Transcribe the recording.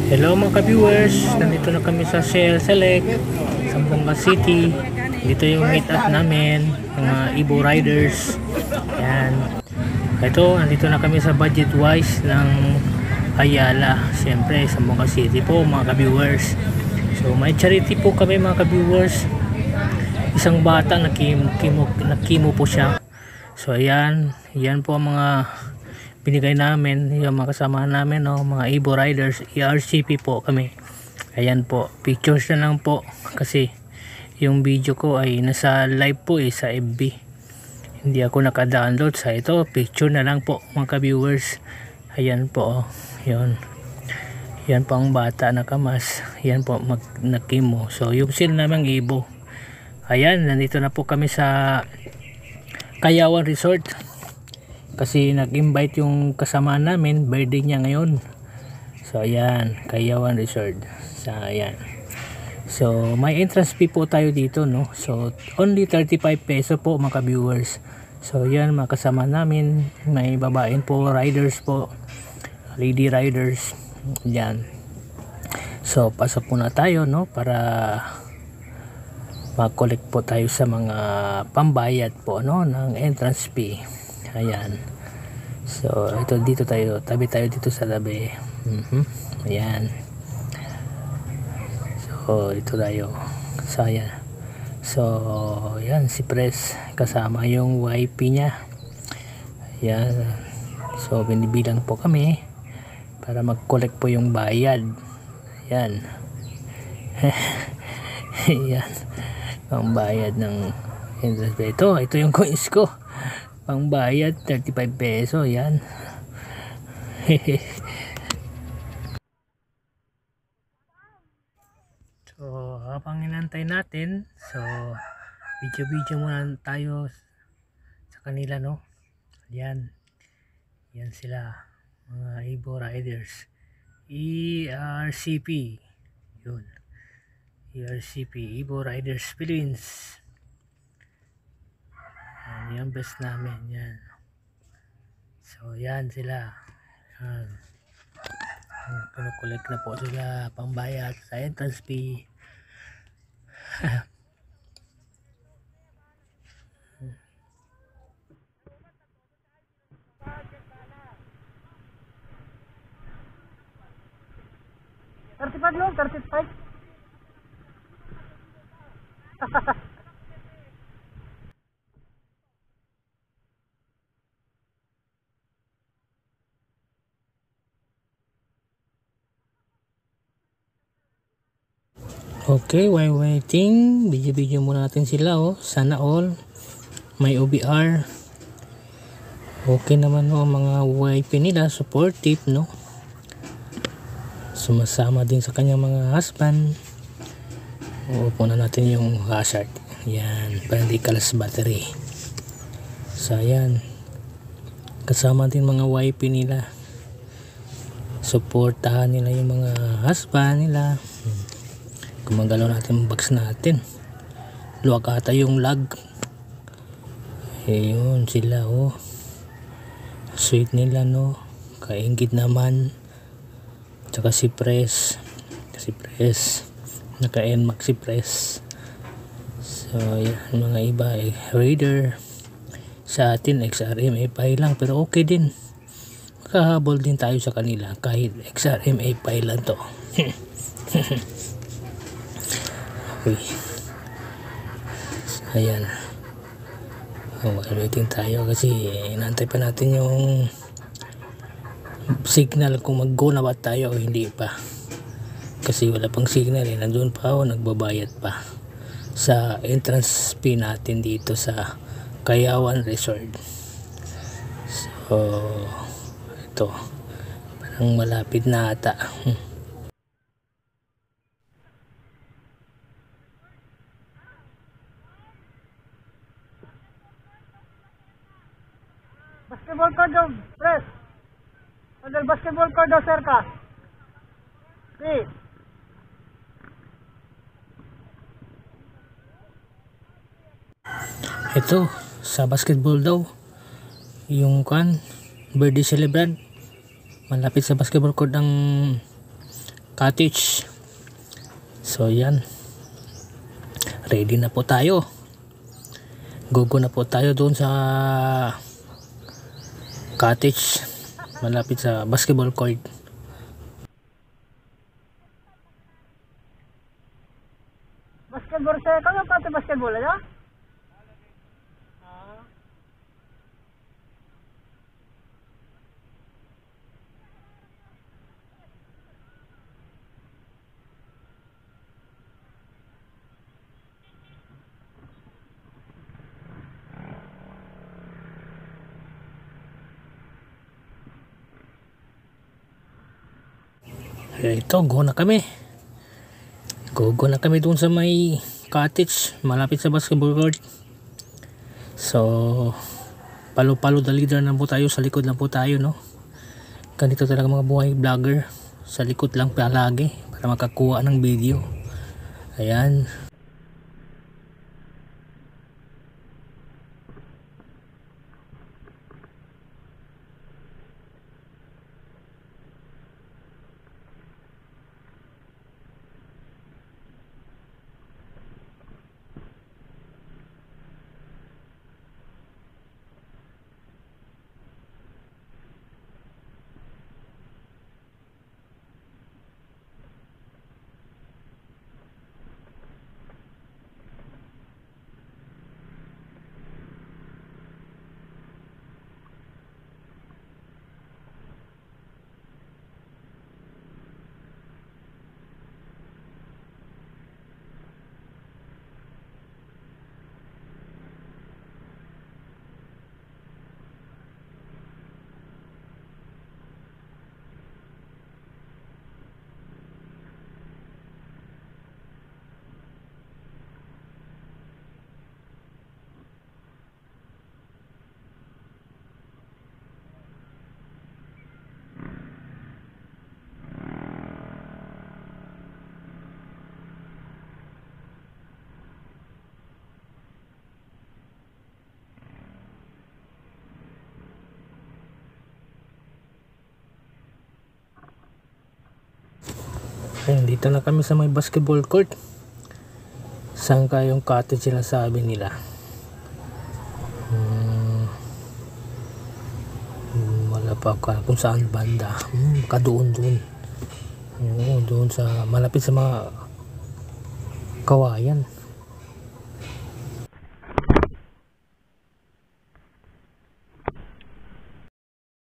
Hello mga ka-viewers, nandito na kami sa Shell Select, Zamboanga City. Dito yung meet up namin, mga Evo Riders. Yan. Ito, nandito na kami sa budget wise ng Ayala. Siyempre, Zamboanga City po mga ka-viewers. So may charity po kami mga ka-viewers. Isang bata nakimo po siya. So ayan, yan po ang mga binigay namin, yung mga kasama namin, no, mga Evo Riders, ERCP po kami. Ayan po, pictures na lang po kasi yung video ko ay nasa live po sa FB. Hindi ako naka-download sa ito, picture na lang po mga ka-viewers. Ayan po, yun. Yan po ang bata na kamas. Yan po, nakimo. So yung sila namang Evo. Ayan, nandito na po kami sa Kayawan Resort. Kasi nag-invite yung kasama namin, birthday niya ngayon. So ayan, Kayawan Resort. So ayan. So may entrance fee po tayo dito, no. So only 35 peso po mga viewers. So ayan, mga kasama namin, may babaeng po, riders po, lady riders. Ayan. So pasok po na tayo, no, para mag-collect po tayo sa mga pambayad po, no, ng entrance fee. Ayan. So ito, dito tayo, tabi tayo dito sa tabi. Ayan. So ito tayo. So ayan. So ayan, si Pres kasama yung wife niya. Ayan. So binibilang po kami para mag-collect po yung bayad. Ayan. Ayan. Ang bayad ng entrance fee. Ito yung coins ko. Ang bayad 35 peso, yan. So habang inantay natin, so video muna tayo sa kanila, no. Yan sila, mga Evo Riders, ERCP, yun, ERCP, Evo Riders Philippines. Yan best namin, yan. So yan sila, yan. Kinukulik na po sila pambayad sa entrance fee. No? 35? Okay, while waiting, video muna natin sila, oh. Sana all may OBR. Okay naman, no, mga wife nila, supportive, no. Sumasama din sa kanyang mga husband. Upo na natin yung hazard. Yan, para hindi kalas battery. So ayan, kasama din mga wife nila. Suportahan nila yung mga husband nila. Gumagalaw natin yung box natin. Luwag ata yung lag. Ayun sila, oh. Sweet nila, no. Kaingit naman. Tsaka si Pres. Naka-NMAX si Pres. So yan, mga iba Raider. Sa atin XRM FI lang, pero okay din. Makahabol din tayo sa kanila kahit XRM FI lang to. Okay. Ayan. Waiting tayo kasi inantay pa natin yung signal kung mag-go na ba tayo o hindi pa. Kasi wala pang signal, nandun pa ako, nagbabayad pa sa entrance fee natin dito sa Kayawan Resort. So ito, parang malapit na ata. Basketball court daw, Pres. Under basketball court daw, sir ka. Okay. Ito, sa basketball daw, yung birthday celebrant, malapit sa basketball court ng cottage. So yan, ready na po tayo. Go na po tayo doon sa cottage malapit sa basketball court. Basketball saya kalau kata basketball aja. Ito, go na kami. Go na kami doon sa may cottage malapit sa basketball court. So palo dalidar na po tayo, sa likod lang po tayo, no? Ganito talaga mga buhay vlogger, sa likod lang palagi para makakuha ng video. Ayan. Ayan, dito na kami sa may basketball court. Saan kayong cottage sila sabi nila? Wala pa kung saan banda. Baka doon. Doon sa malapit sa mga kawayan.